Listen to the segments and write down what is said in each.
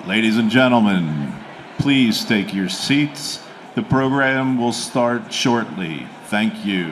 Ladies and gentlemen, please take your seats. The program will start shortly. Thank you.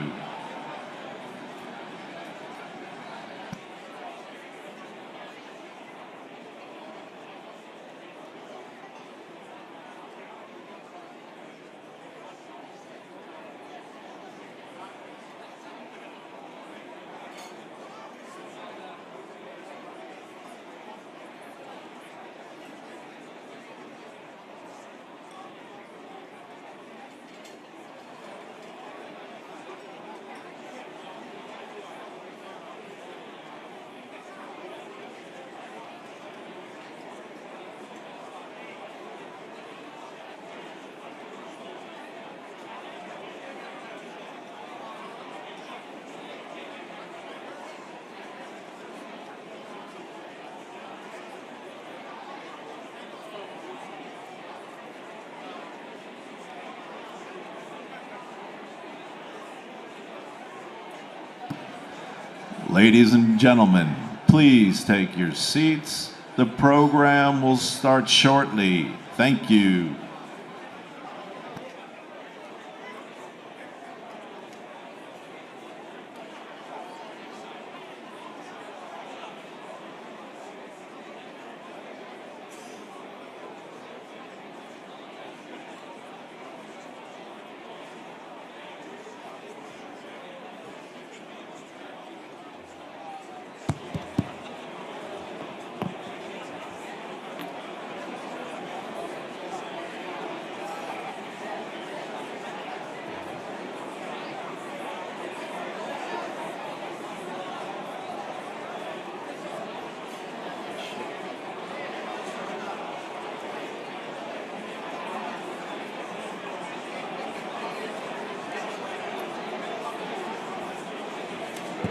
Ladies and gentlemen, please take your seats. The program will start shortly. Thank you.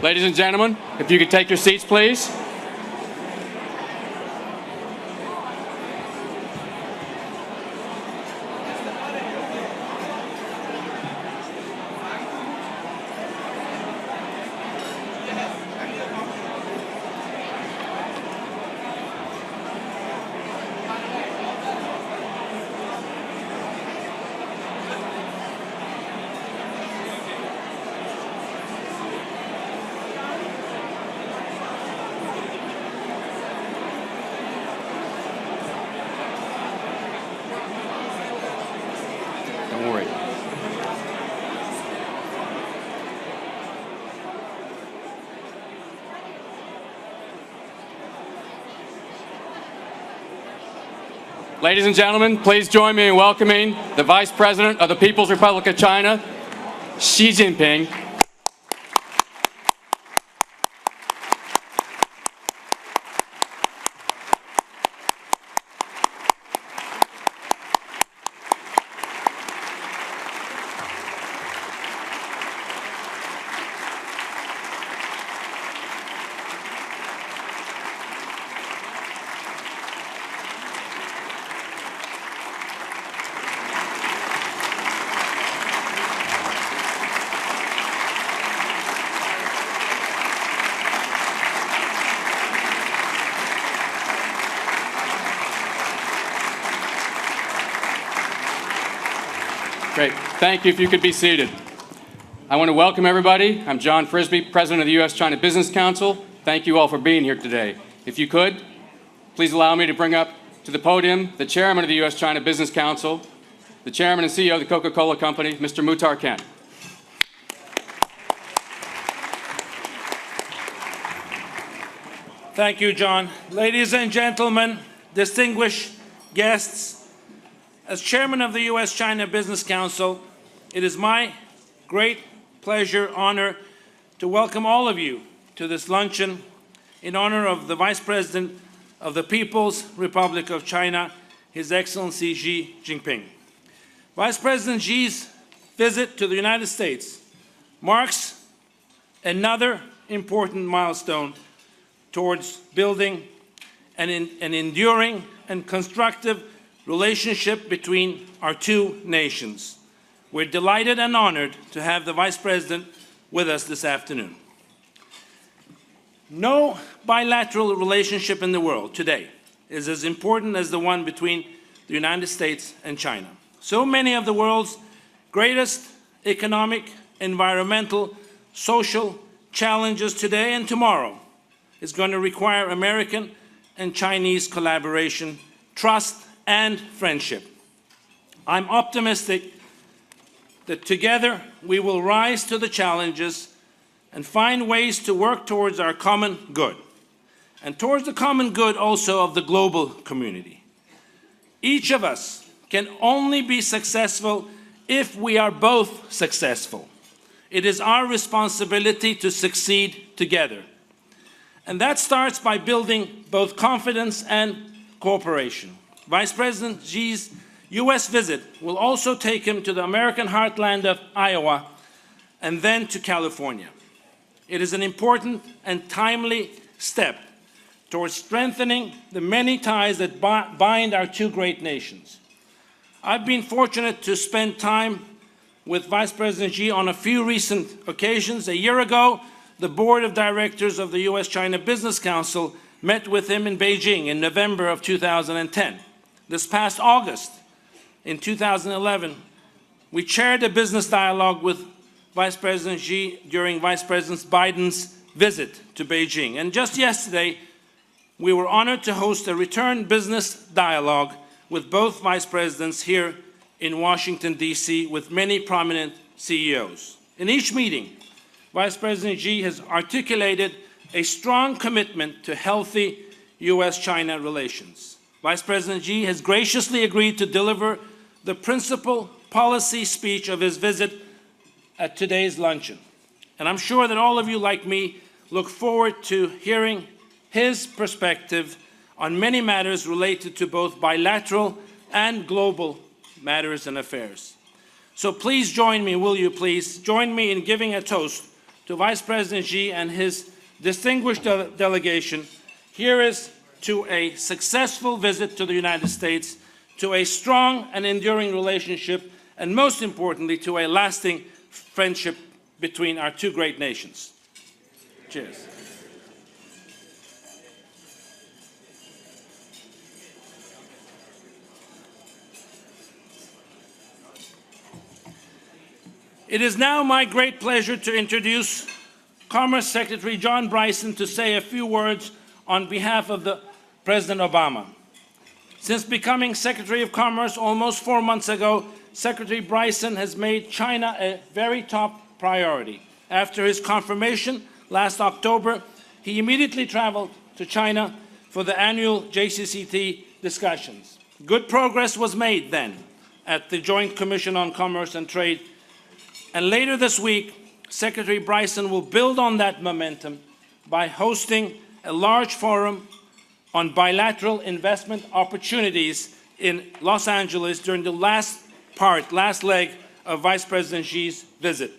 Ladies and gentlemen, if you could take your seats, please. Don't worry. Ladies and gentlemen, please join me in welcoming the Vice President of the People's Republic of China, Xi Jinping. Great. Thank you. If you could be seated. I want to welcome everybody. I'm John Frisbee, President of the U.S. China Business Council. Thank you all for being here today. If you could, please allow me to bring up to the podium the Chairman of the U.S. China Business Council, the Chairman and CEO of the Coca-Cola Company, Mr. Muhtar Kent. Thank you, John. Ladies and gentlemen, distinguished guests, as Chairman of the U.S. China Business Council, it is my great pleasure, honor to welcome all of you to this luncheon in honor of the Vice President of the People's Republic of China, His Excellency Xi Jinping. Vice President Xi's visit to the United States marks another important milestone towards building an enduring and constructive relationship between our two nations. We're delighted and honored to have the Vice President with us this afternoon. No bilateral relationship in the world today is as important as the one between the United States and China. So many of the world's greatest economic, environmental, social challenges today and tomorrow is going to require American and Chinese collaboration, trust, and friendship. I'm optimistic that together we will rise to the challenges and find ways to work towards our common good, and towards the common good also of the global community. Each of us can only be successful if we are both successful. It is our responsibility to succeed together. And that starts by building both confidence and cooperation. Vice President Xi's U.S. visit will also take him to the American heartland of Iowa and then to California. It is an important and timely step towards strengthening the many ties that bind our two great nations. I've been fortunate to spend time with Vice President Xi on a few recent occasions. A year ago, the board of directors of the U.S. China Business Council met with him in Beijing in November of 2010. This past August, in 2011, we chaired a business dialogue with Vice President Xi during Vice President Biden's visit to Beijing. And just yesterday, we were honored to host a return business dialogue with both Vice Presidents here in Washington, D.C., with many prominent CEOs. In each meeting, Vice President Xi has articulated a strong commitment to healthy U.S.-China relations. Vice President Xi has graciously agreed to deliver the principal policy speech of his visit at today's luncheon. And I'm sure that all of you, like me, look forward to hearing his perspective on many matters related to both bilateral and global matters and affairs. So please join me, will you please, join me in giving a toast to Vice President Xi and his distinguished delegation. Here is to a successful visit to the United States, to a strong and enduring relationship, and most importantly, to a lasting friendship between our two great nations. Cheers. It is now my great pleasure to introduce Commerce Secretary John Bryson to say a few words on behalf of President Obama. Since becoming Secretary of Commerce almost 4 months ago, Secretary Bryson has made China a very top priority. After his confirmation last October, he immediately traveled to China for the annual JCCT discussions. Good progress was made then at the Joint Commission on Commerce and Trade. And later this week, Secretary Bryson will build on that momentum by hosting a large forum on bilateral investment opportunities in Los Angeles during the last leg of Vice President Xi's visit.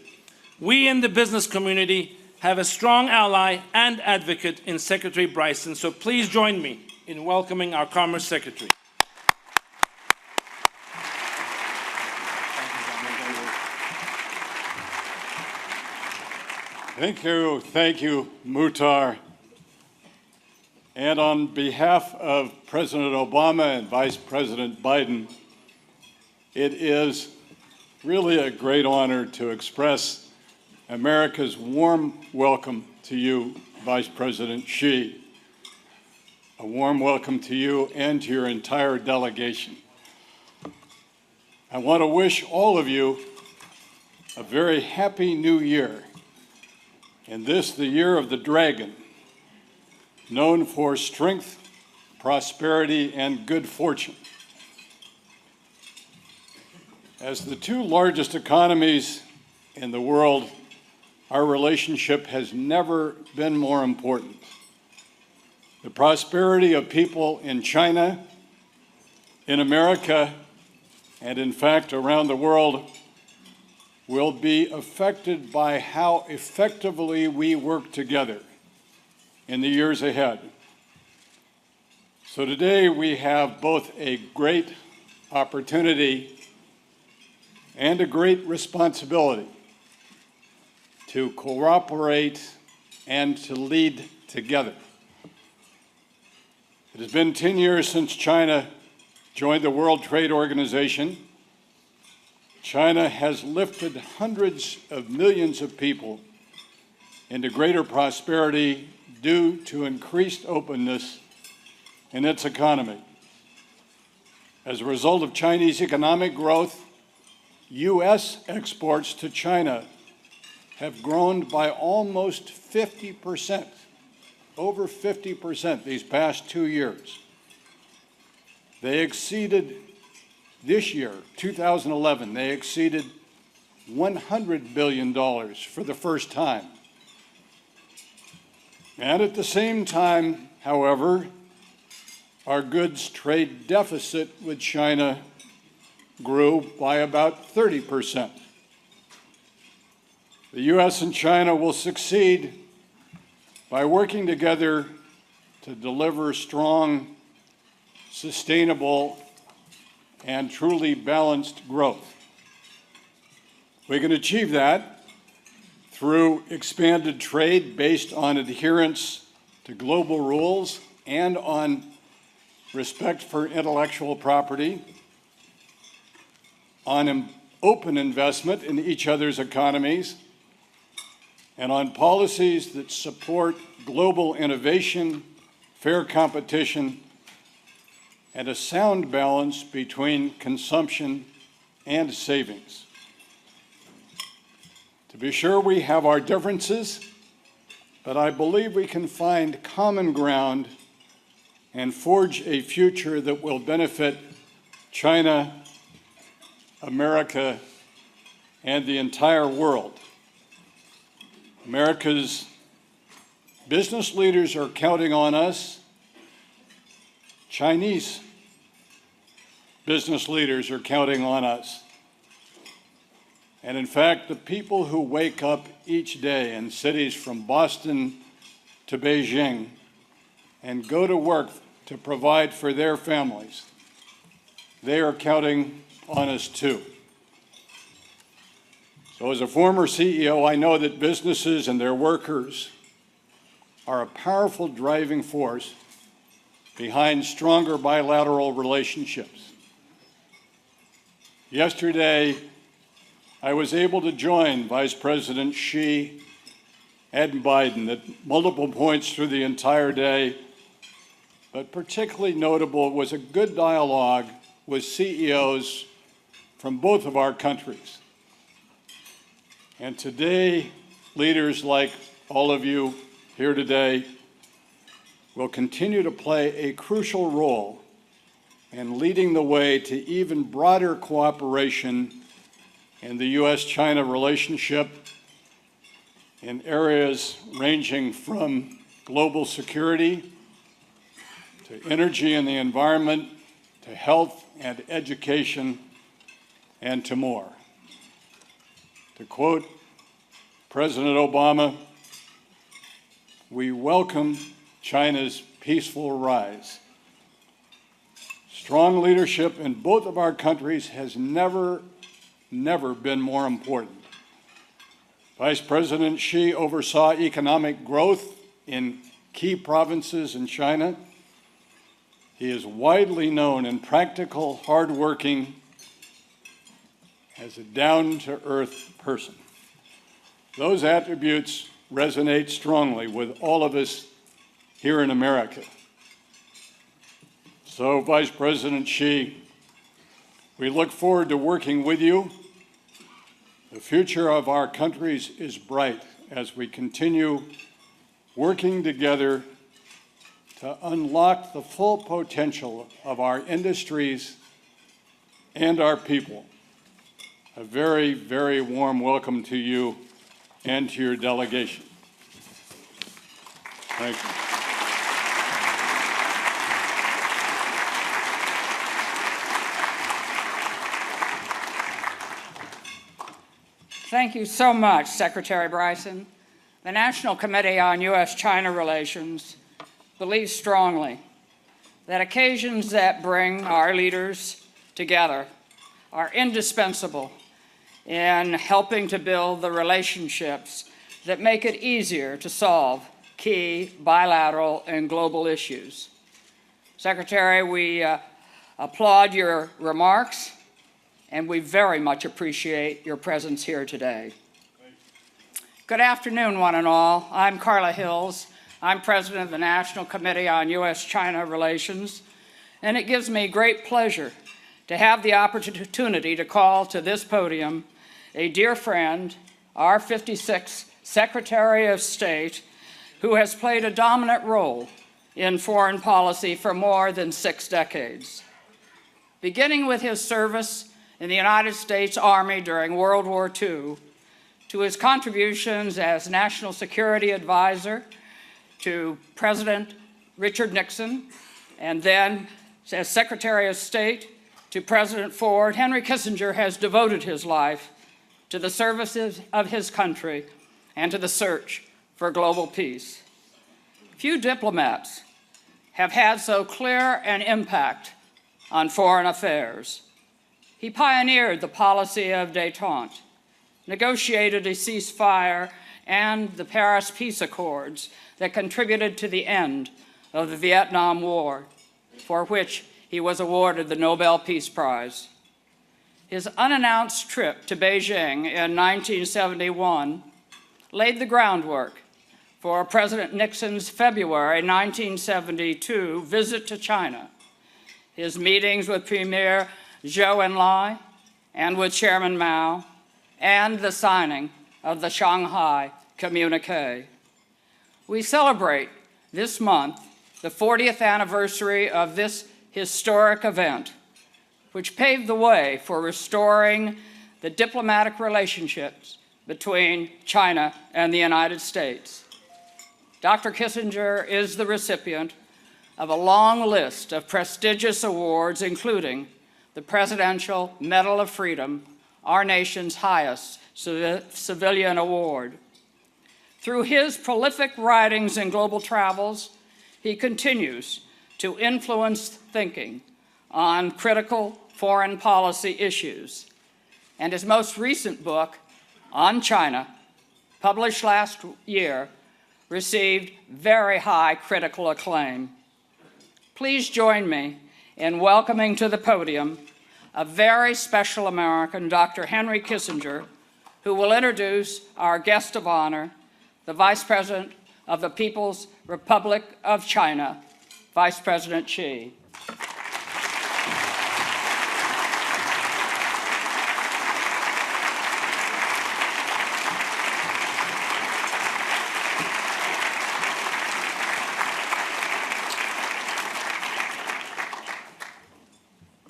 We in the business community have a strong ally and advocate in Secretary Bryson, so please join me in welcoming our Commerce Secretary. Thank you, Muhtar. And on behalf of President Obama and Vice President Biden, it is really a great honor to express America's warm welcome to you, Vice President Xi. A warm welcome to you and to your entire delegation. I want to wish all of you a very happy new year. And this, the year of the dragon, known for strength, prosperity, and good fortune. As the two largest economies in the world, our relationship has never been more important. The prosperity of people in China, in America, and in fact around the world will be affected by how effectively we work together in the years ahead. So today we have both a great opportunity and a great responsibility to cooperate and to lead together. It It has been 10 years since China joined the World Trade Organization. China has lifted hundreds of millions of people into greater prosperity due to increased openness in its economy. As a result of Chinese economic growth, U.S. exports to China have grown by almost 50%, over 50% these past 2 years. They exceeded, this year, 2011, they exceeded $100 billion for the first time. And at the same time, however, our goods trade deficit with China grew by about 30%. The U.S. and China will succeed by working together to deliver strong, sustainable, and truly balanced growth. We can achieve that through expanded trade based on adherence to global rules and on respect for intellectual property, on open investment in each other's economies, and on policies that support global innovation, fair competition, and a sound balance between consumption and savings. To be sure, we have our differences, but I believe we can find common ground and forge a future that will benefit China, America, and the entire world. America's business leaders are counting on us. Chinese business leaders are counting on us. And in fact, the people who wake up each day in cities from Boston to Beijing and go to work to provide for their families, they are counting on us too. So as a former CEO, I know that businesses and their workers are a powerful driving force behind stronger bilateral relationships. Yesterday, I was able to join Vice President Xi and Biden at multiple points through the entire day, but particularly notable was a good dialogue with CEOs from both of our countries. And today, leaders like all of you here today will continue to play a crucial role in leading the way to even broader cooperation in the U.S. China relationship in areas ranging from global security to energy and the environment to health and education and to more. To quote President Obama, "We welcome China's peaceful rise." Strong leadership in both of our countries has never been more important. Vice President Xi oversaw economic growth in key provinces in China. He is widely known and practical, hardworking, as a down-to-earth person. Those attributes resonate strongly with all of us here in America. So, Vice President Xi, we look forward to working with you. The future of our countries is bright as we continue working together to unlock the full potential of our industries and our people. A very, very warm welcome to you and to your delegation. Thank you. Thank you so much, Secretary Bryson. The National Committee on U.S. China Relations believes strongly that occasions that bring our leaders together are indispensable in helping to build the relationships that make it easier to solve key bilateral and global issues. Secretary, we applaud your remarks, and we very much appreciate your presence here today. Good afternoon, one and all. I'm Carla Hills. I'm president of the National Committee on U.S. China Relations, and it gives me great pleasure to have the opportunity to call to this podium a dear friend, our 56th Secretary of State, who has played a dominant role in foreign policy for more than 6 decades. Beginning with his service in the United States Army during World War II, to his contributions as National Security Advisor to President Richard Nixon, and then as Secretary of State to President Ford, Henry Kissinger has devoted his life to the services of his country and to the search for global peace. Few diplomats have had so clear an impact on foreign affairs. He pioneered the policy of détente, negotiated a ceasefire and the Paris Peace Accords that contributed to the end of the Vietnam War, for which he was awarded the Nobel Peace Prize. His unannounced trip to Beijing in 1971 laid the groundwork for President Nixon's February 1972 visit to China, his meetings with Premier Zhou Enlai and with Chairman Mao, and the signing of the Shanghai Communique. We celebrate this month the 40th anniversary of this historic event, which paved the way for restoring the diplomatic relationships between China and the United States. Dr. Kissinger is the recipient of a long list of prestigious awards, including the Presidential Medal of Freedom, our nation's highest civilian award. Through his prolific writings and global travels, he continues to influence thinking on critical foreign policy issues. And his most recent book, On China, published last year, received very high critical acclaim. Please join me in welcoming to the podium a very special American, Dr. Henry Kissinger, who will introduce our guest of honor, the Vice President of the People's Republic of China, Vice President Xi.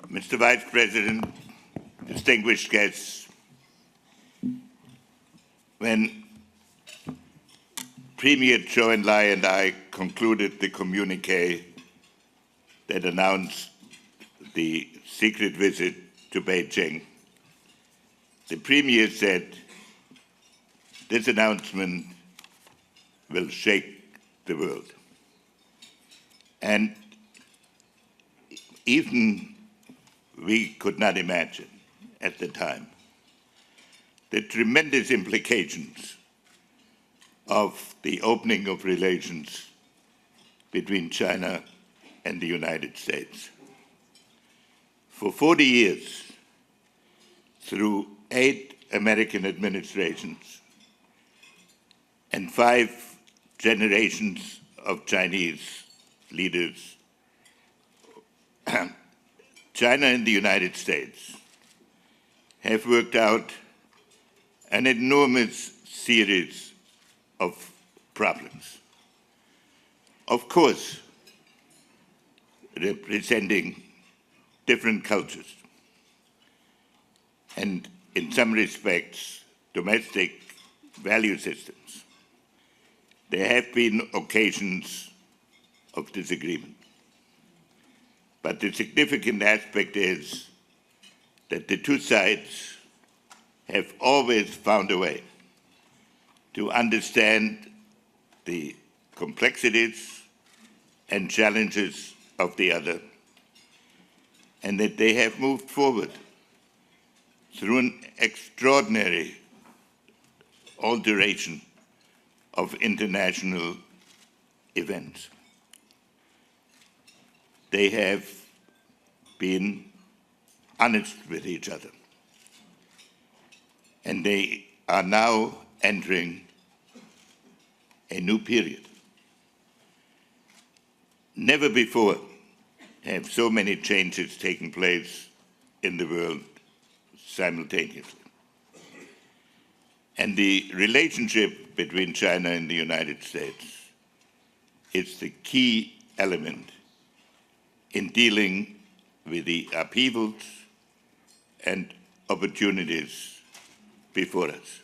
Mr. Vice President, distinguished guests, when Premier Zhou Enlai and I concluded the communique that announced the secret visit to Beijing, the Premier said, "This announcement will shake the world." And even we could not imagine at the time the tremendous implications of the opening of relations between China and the United States. For 40 years, through 8 American administrations and 5 generations of Chinese leaders, China and the United States have worked out an enormous series of problems. Of course, representing different cultures and, in some respects, domestic value systems. There have been occasions of disagreement. But the significant aspect is that the two sides have always found a way to understand the complexities and challenges of the other, and that they have moved forward through an extraordinary alteration of international events. they have been honest with each other. And they are now entering a new period. Never before have so many changes taken place in the world simultaneously. And the relationship between China and the United States is the key element in dealing with the upheavals and opportunities before us.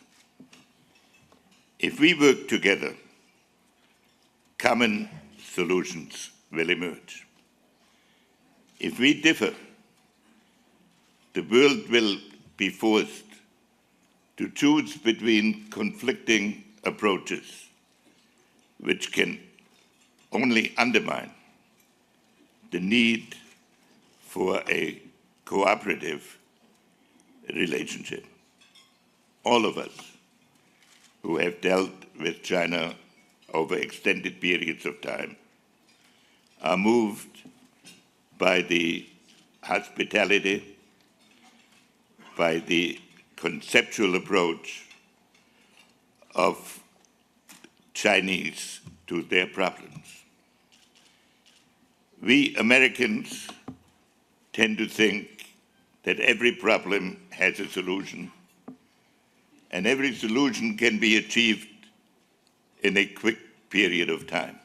If we work together, common solutions will emerge. If we differ, the world will be forced to choose between conflicting approaches, which can only undermine the need for a cooperative relationship. All of us who have dealt with China over extended periods of time are moved by the hospitality, by the conceptual approach of Chinese to their problems. We Americans tend to think that every problem has a solution, and every solution can be achieved in a quick period of time.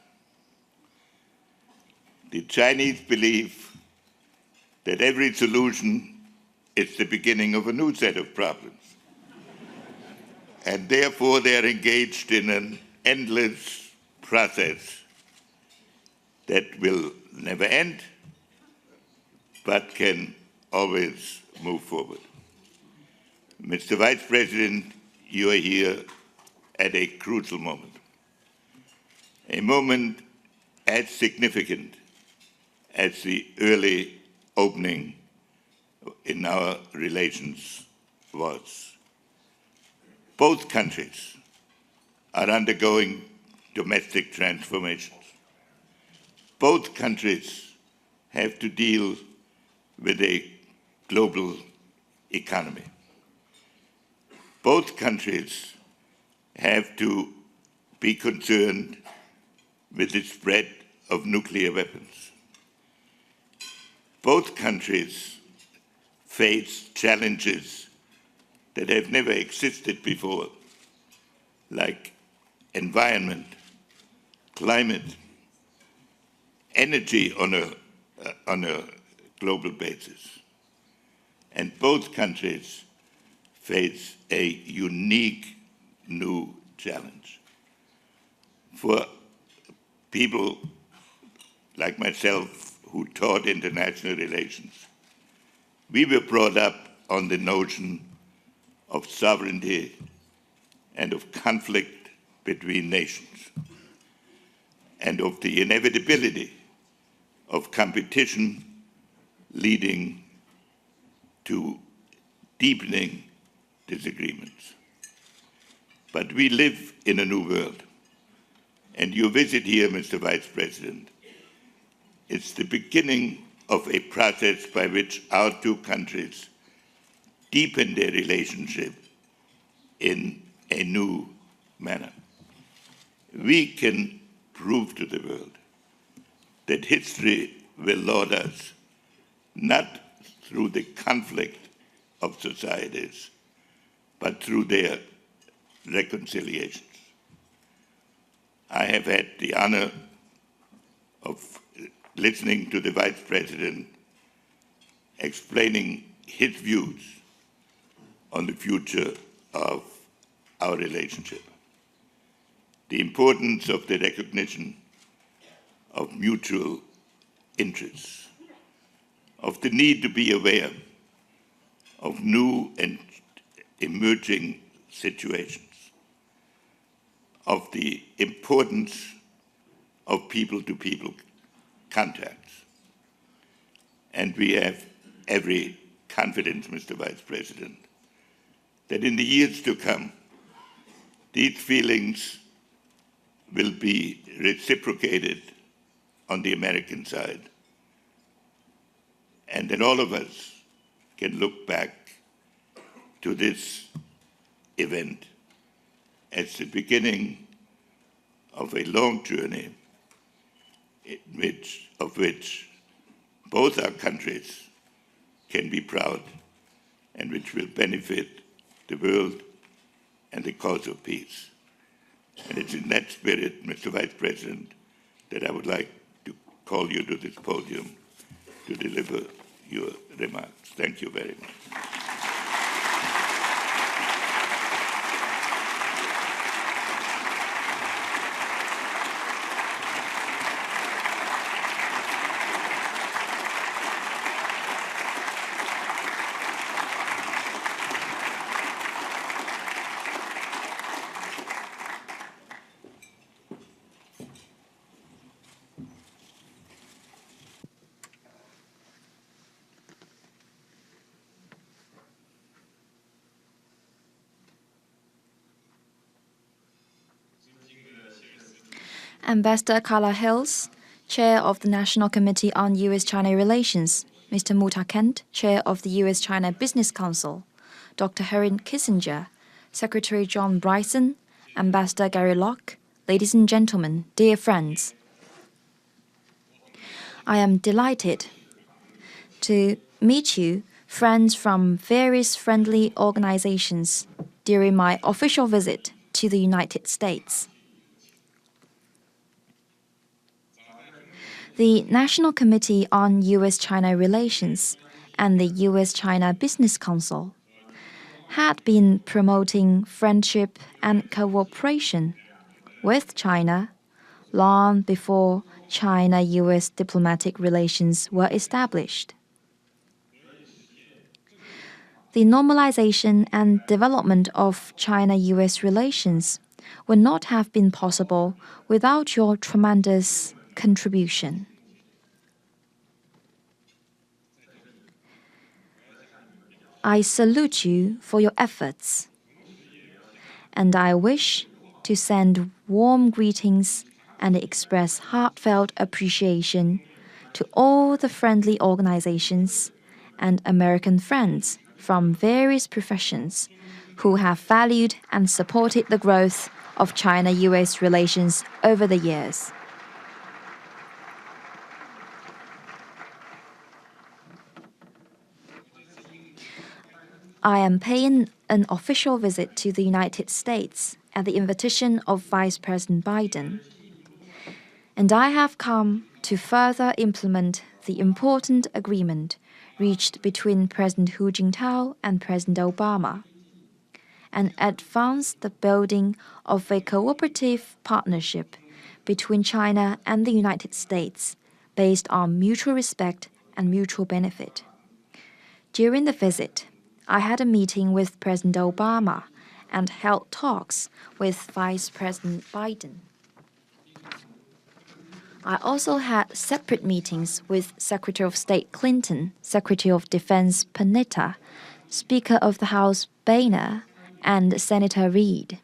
The Chinese believe that every solution is the beginning of a new set of problems. And therefore they are engaged in an endless process that will never end, but can always move forward. Mr. Vice President, you are here at a crucial moment, a moment as significant as the early opening in our relations was. Both countries are undergoing domestic transformations. Both countries have to deal with a global economy. Both countries have to be concerned with the spread of nuclear weapons. Both countries face challenges that have never existed before, like environment, climate, energy on a global basis. And both countries face a unique new challenge. For people like myself who taught international relations, we were brought up on the notion of sovereignty and of conflict between nations, and of the inevitability of competition leading to deepening disagreements. But we live in a new world, and your visit here, Mr. Vice President, it's the beginning of a process by which our two countries deepen their relationship in a new manner. We can prove to the world that history will laud us not through the conflict of societies, but through their reconciliations. I have had the honor of listening to the Vice President explaining his views on the future of our relationship, the importance of the recognition of mutual interests, of the need to be aware of new and emerging situations, of the importance of people-to-people contacts. And we have every confidence, Mr. Vice President, that in the years to come, these feelings will be reciprocated on the American side and that all of us can look back to this event as the beginning of a long journey of which both our countries can be proud and which will benefit the world and the cause of peace. And it's in that spirit, Mr. Vice President, that I would like to call you to this podium to deliver your remarks. Thank you very much. Ambassador Carla Hills, Chair of the National Committee on U.S China Relations, Mr. Muhtar, Chair of the U.S China Business Council, Dr. Henry Kissinger, Secretary John Bryson, Ambassador Gary Locke, ladies and gentlemen, dear friends. I am delighted to meet you, friends from various friendly organizations, during my official visit to the United States. The National Committee on U.S China Relations and the U.S China Business Council had been promoting friendship and cooperation with China long before China-U.S. diplomatic relations were established. The normalization and development of China-U.S. relations would not have been possible without your tremendous contribution. I salute you for your efforts, and I wish to send warm greetings and express heartfelt appreciation to all the friendly organizations and American friends from various professions who have valued and supported the growth of China-U.S. relations over the years. I am paying an official visit to the United States at the invitation of Vice President Biden, and I have come to further implement the important agreement reached between President Hu Jintao and President Obama, and advance the building of a cooperative partnership between China and the United States based on mutual respect and mutual benefit. During the visit, I had a meeting with President Obama and held talks with Vice President Biden. I also had separate meetings with Secretary of State Clinton, Secretary of Defense Panetta, Speaker of the House Boehner, and Senator Reid.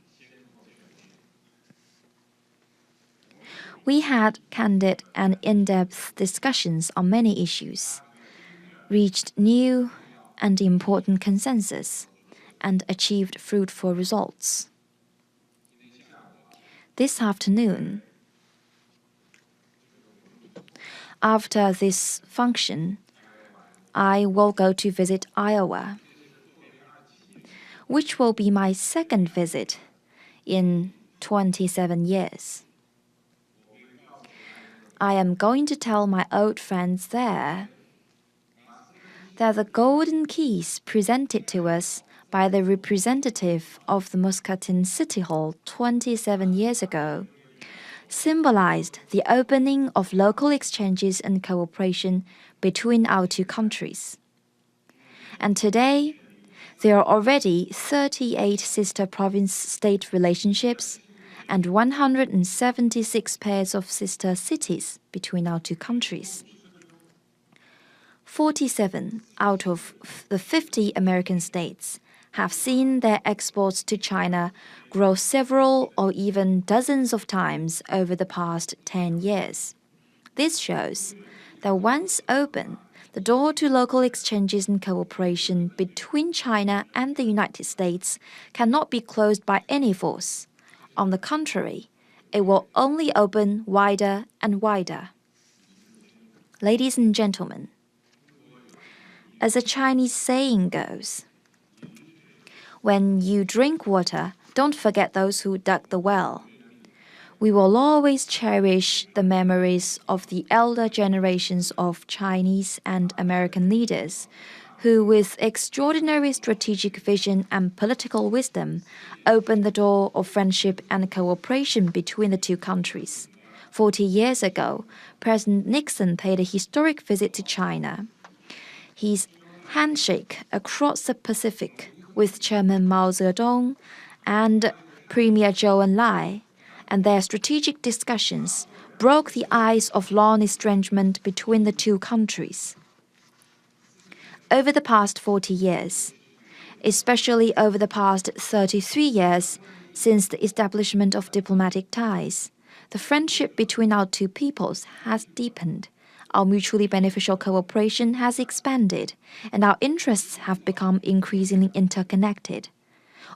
We had candid and in-depth discussions on many issues, reached new and important consensus, and achieved fruitful results. This afternoon, after this function, I will go to visit Iowa, which will be my second visit in 27 years. I am going to tell my old friends there that the golden keys presented to us by the representative of the Muscatine City Hall 27 years ago symbolized the opening of local exchanges and cooperation between our two countries. And today, there are already 38 sister province-state relationships and 176 pairs of sister cities between our two countries. 47 out of the 50 American states have seen their exports to China grow several or even dozens of times over the past 10 years. This shows that once open, The door to local exchanges and cooperation between China and the United States cannot be closed by any force. On the contrary, it will only open wider and wider. Ladies and gentlemen, as a Chinese saying goes, when you drink water, don't forget those who dug the well. We will always cherish the memories of the elder generations of Chinese and American leaders who, with extraordinary strategic vision and political wisdom, opened the door of friendship and cooperation between the two countries. 40 years ago, President Nixon paid a historic visit to China. His handshake across the Pacific with Chairman Mao Zedong and Premier Zhou Enlai and their strategic discussions broke the ice of long estrangement between the two countries. Over the past 40 years, especially over the past 33 years since the establishment of diplomatic ties, the friendship between our two peoples has deepened, our mutually beneficial cooperation has expanded, and our interests have become increasingly interconnected.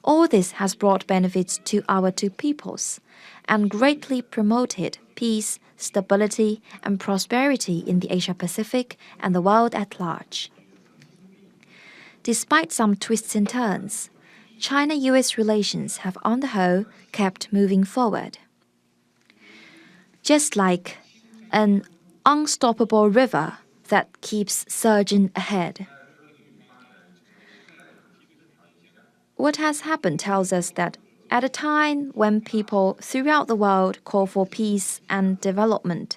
All this has brought benefits to our two peoples and greatly promoted peace, stability, and prosperity in the Asia-Pacific and the world at large. Despite some twists and turns, China-US relations have on the whole kept moving forward. Just like an unstoppable river that keeps surging ahead. What has happened tells us that at a time when people throughout the world call for peace and development,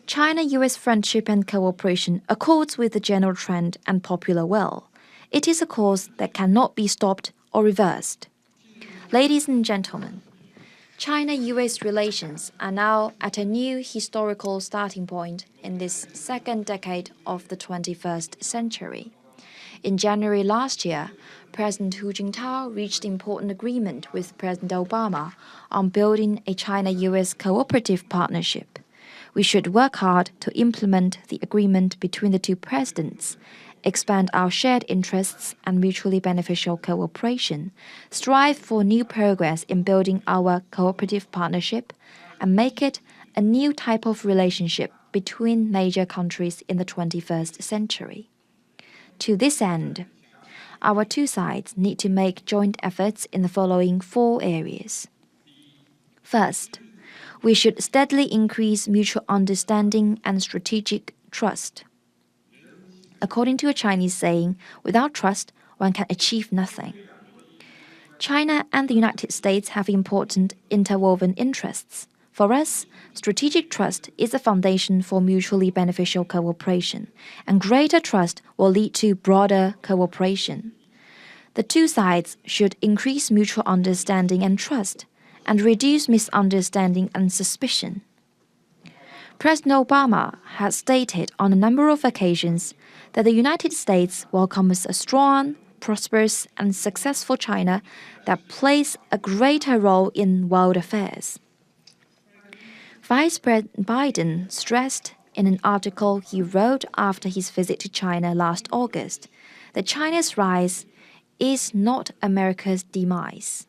China-US friendship and cooperation accords with the general trend and popular will. It is a course that cannot be stopped or reversed. Ladies and gentlemen, China-US relations are now at a new historical starting point in this second decade of the 21st century. In January last year, President Jintao reached important agreement with President Obama on building a China-US cooperative partnership. We should work hard to implement the agreement between the two presidents, expand our shared interests and mutually beneficial cooperation, strive for new progress in building our cooperative partnership, and make it a new type of relationship between major countries in the 21st century. To this end, our two sides need to make joint efforts in the following 4 areas. First, we should steadily increase mutual understanding and strategic trust. According to a Chinese saying, without trust, one can achieve nothing. China and the United States have important interwoven interests. For us, strategic trust is the foundation for mutually beneficial cooperation, and greater trust will lead to broader cooperation. The two sides should increase mutual understanding and trust, and reduce misunderstanding and suspicion. President Obama has stated on a number of occasions that the United States welcomes a strong, prosperous, and successful China that plays a greater role in world affairs. Vice President Biden stressed in an article he wrote after his visit to China last August that China's rise is not America's demise.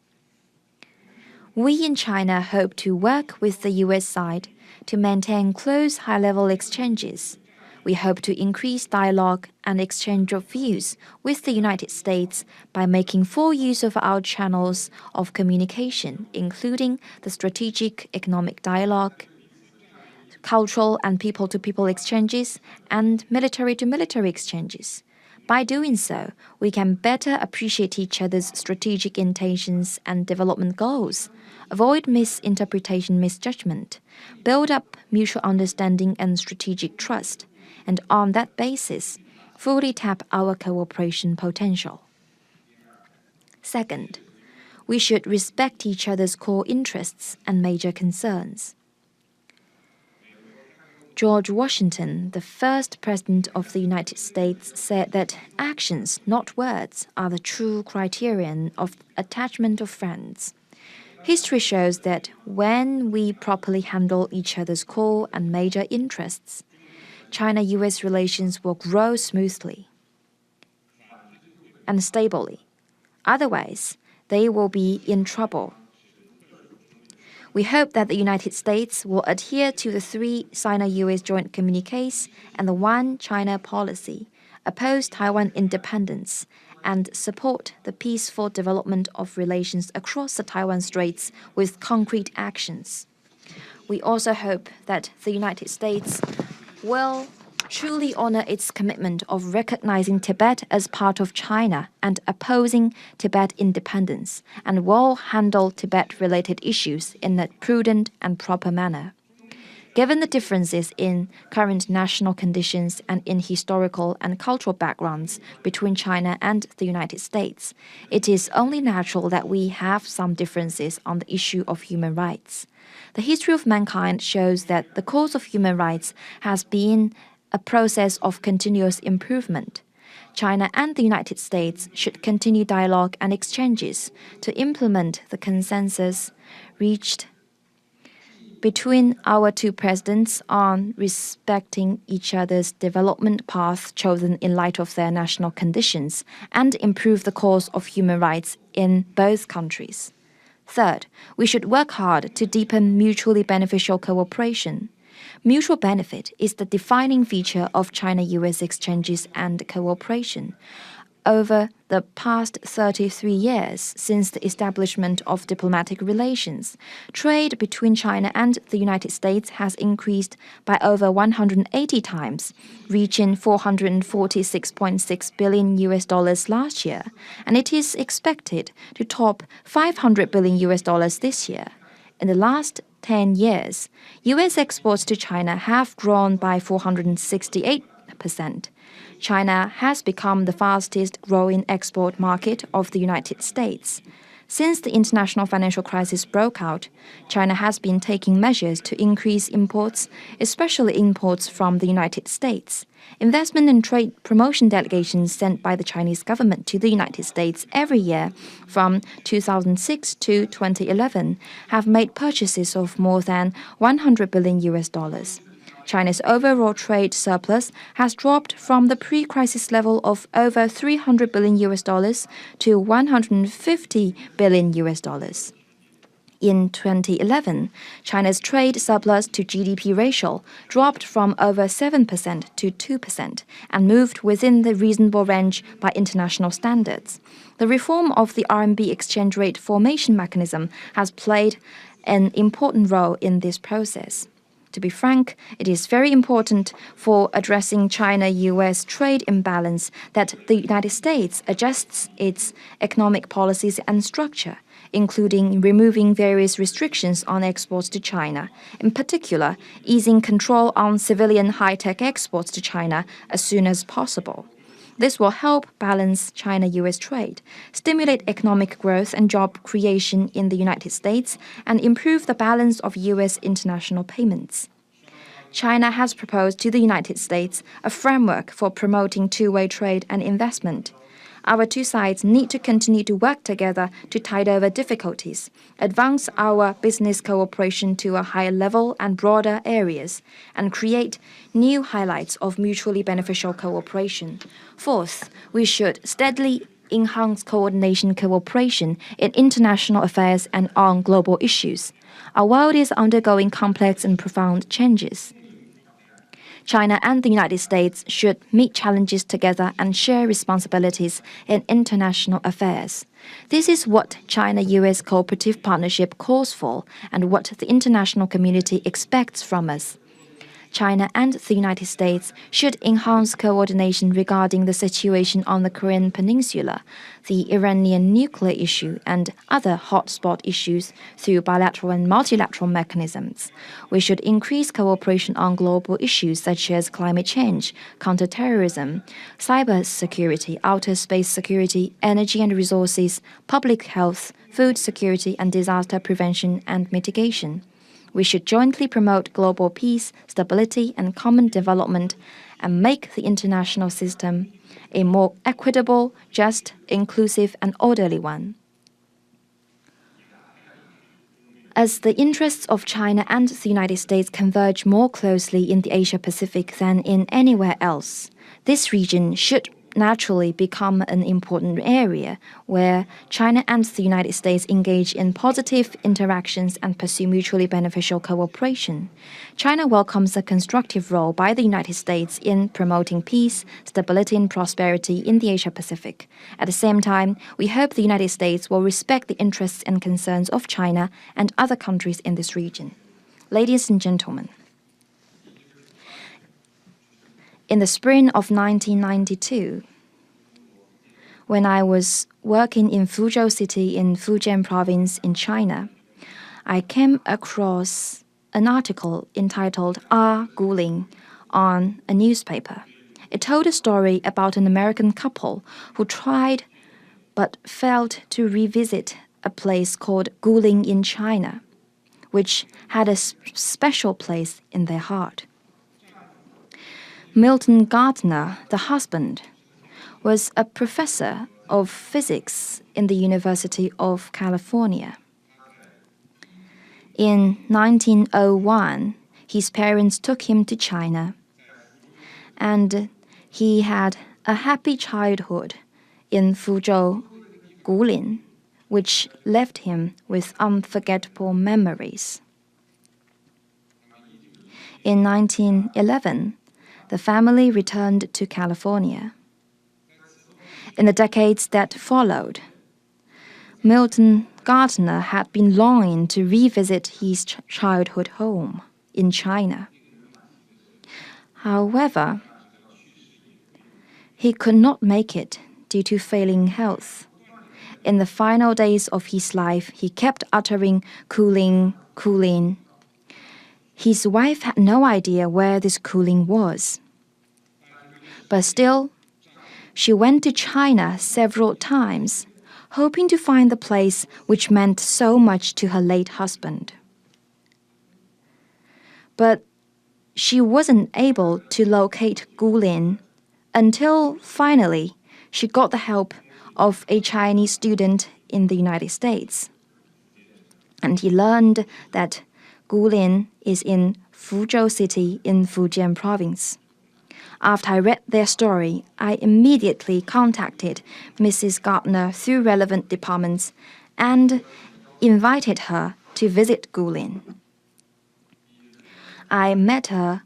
We in China hope to work with the U.S. side to maintain close high-level exchanges. We hope to increase dialogue and exchange of views with the United States by making full use of our channels of communication, including the strategic economic dialogue, cultural and people-to-people exchanges, and military-to-military exchanges. By doing so, we can better appreciate each other's strategic intentions and development goals, avoid misinterpretation, misjudgment, build up mutual understanding and strategic trust, and on that basis, fully tap our cooperation potential. Second, we should respect each other's core interests and major concerns. George Washington, the first President of the United States, said that actions, not words, are the true criterion of attachment of friends. History shows that when we properly handle each other's core and major interests, China-US relations will grow smoothly and stably. Otherwise, they will be in trouble. We hope that the United States will adhere to the 3 Sino-US joint communiques and the One China policy, oppose Taiwan independence, and support the peaceful development of relations across the Taiwan Straits with concrete actions. We also hope that the United States will truly honor its commitment of recognizing Tibet as part of China and opposing Tibet independence, and will handle Tibet-related issues in a prudent and proper manner. Given the differences in current national conditions and in historical and cultural backgrounds between China and the United States, it is only natural that we have some differences on the issue of human rights. The history of mankind shows that the cause of human rights has been a process of continuous improvement. China and the United States should continue dialogue and exchanges to implement the consensus reached between our 2 presidents on respecting each other's development path chosen in light of their national conditions and improve the cause of human rights in both countries. Third, we should work hard to deepen mutually beneficial cooperation. Mutual benefit is the defining feature of China-US exchanges and cooperation. Over the past 33 years since the establishment of diplomatic relations, trade between China and the United States has increased by over 180 times, reaching $446.6 billion last year, and it is expected to top $500 billion this year. In the last 10 years, U.S. exports to China have grown by 468%. China has become the fastest growing export market of the United States. Since the international financial crisis broke out, China has been taking measures to increase imports, especially imports from the United States. Investment and trade promotion delegations sent by the Chinese government to the United States every year from 2006 to 2011 have made purchases of more than $100 billion. China's overall trade surplus has dropped from the pre-crisis level of over $300 billion to $150 billion. In 2011, China's trade surplus to GDP ratio dropped from over 7% to 2% and moved within the reasonable range by international standards. The reform of the RMB exchange rate formation mechanism has played an important role in this process. To be frank, it is very important for addressing China-US trade imbalance that the United States adjusts its economic policies and structure, including removing various restrictions on exports to China, in particular, easing control on civilian high-tech exports to China as soon as possible. This will help balance China-US trade, stimulate economic growth and job creation in the United States, and improve the balance of US international payments. China has proposed to the United States a framework for promoting two-way trade and investment. Our 2 sides need to continue to work together to tide over difficulties, advance our business cooperation to a higher level and broader areas, and create new highlights of mutually beneficial cooperation. Fourth, we should steadily enhance coordination cooperation in international affairs and on global issues. Our world is undergoing complex and profound changes. China and the United States should meet challenges together and share responsibilities in international affairs. This is what China-US cooperative partnership calls for and what the international community expects from us. China and the United States should enhance coordination regarding the situation on the Korean Peninsula, the Iranian nuclear issue, and other hotspot issues through bilateral and multilateral mechanisms. We should increase cooperation on global issues such as climate change, counterterrorism, cybersecurity, outer space security, energy and resources, public health, food security, and disaster prevention and mitigation. We should jointly promote global peace, stability, and common development and make the international system a more equitable, just, inclusive, and orderly one. As the interests of China and the United States converge more closely in the Asia-Pacific than in anywhere else, this region should naturally become an important area where China and the United States engage in positive interactions and pursue mutually beneficial cooperation. China welcomes a constructive role by the United States in promoting peace, stability, and prosperity in the Asia-Pacific. At the same time, we hope the United States will respect the interests and concerns of China and other countries in this region. Ladies and gentlemen, in the spring of 1992, when I was working in Fuzhou City in Fujian Province in China, I came across an article entitled Guling on a newspaper. It told a story about an American couple who tried but failed to revisit a place called Guling in China, which had a special place in their heart. Milton Gardner, the husband, was a professor of physics in the University of California. In 1901, his parents took him to China, and he had a happy childhood in Fuzhou, Guling, which left him with unforgettable memories. In 1911, the family returned to California. In the decades that followed, Milton Gardner had been longing to revisit his childhood home in China. However, he could not make it due to failing health. In the final days of his life, he kept uttering "Guling, Guling." His wife had no idea where this Guling was. But still, she went to China several times, hoping to find the place which meant so much to her late husband. But she wasn't able to locate Guling until finally she got the help of a Chinese student in the United States. And he learned that Guling is in Fuzhou City in Fujian Province. After I read their story, I immediately contacted Mrs. Gardner through relevant departments and invited her to visit Guling. I met her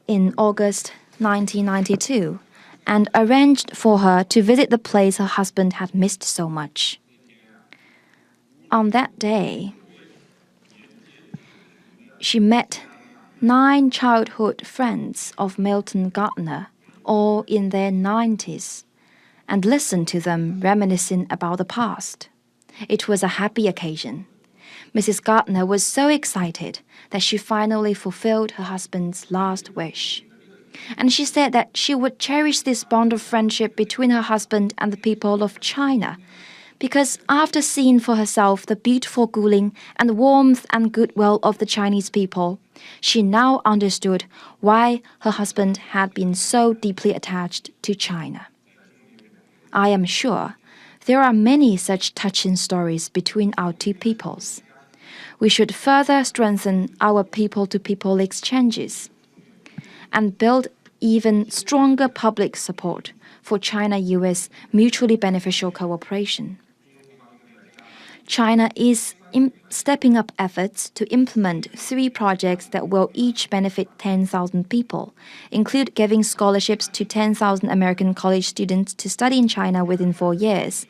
in August 1992 and arranged for her to visit the place her husband had missed so much. On that day, she met 9 childhood friends of Milton Gardner, all in their 90s, and listened to them reminiscing about the past. It was a happy occasion. Mrs. Gardner was so excited that she finally fulfilled her husband's last wish. And she said that she would cherish this bond of friendship between her husband and the people of China, because after seeing for herself the beautiful Guling and the warmth and goodwill of the Chinese people, she now understood why her husband had been so deeply attached to China. I am sure there are many such touching stories between our two peoples. We should further strengthen our people-to-people exchanges and build even stronger public support for China-US mutually beneficial cooperation. China is stepping up efforts to implement 3 projects that will each benefit 10,000 people, include giving scholarships to 10,000 American college students to study in China within 4 years,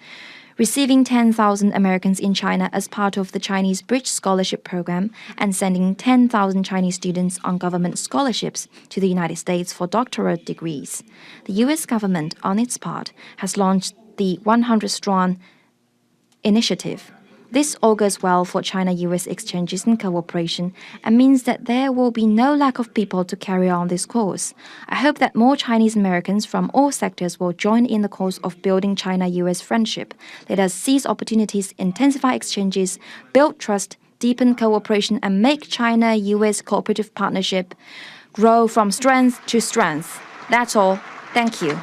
receiving 10,000 Americans in China as part of the Chinese Bridge Scholarship Program, and sending 10,000 Chinese students on government scholarships to the United States for doctoral degrees. The U.S. government, on its part, has launched the 100-strong initiative. This augurs well for China-US exchanges and cooperation and means that there will be no lack of people to carry on this cause. I hope that more Chinese Americans from all sectors will join in the cause of building China-US friendship. Let us seize opportunities, intensify exchanges, build trust, deepen cooperation, and make China-US cooperative partnership grow from strength to strength. That's all. Thank you.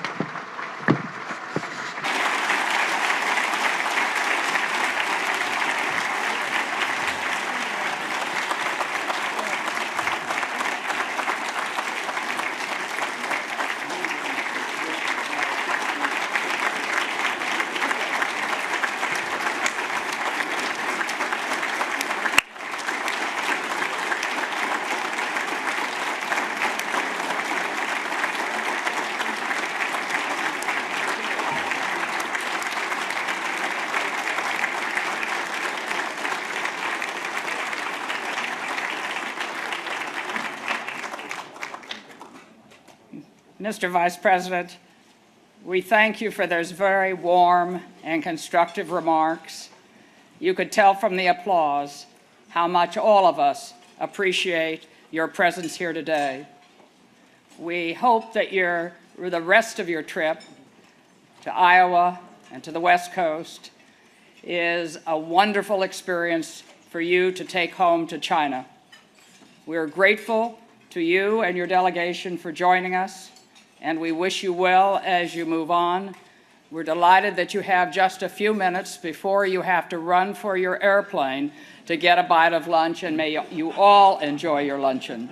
Mr. Vice President, we thank you for those very warm and constructive remarks. You could tell from the applause how much all of us appreciate your presence here today. We hope that the rest of your trip to Iowa and to the West Coast is a wonderful experience for you to take home to China. We're grateful to you and your delegation for joining us, and we wish you well as you move on. We're delighted that you have just a few minutes before you have to run for your airplane to get a bite of lunch, and may you all enjoy your luncheon.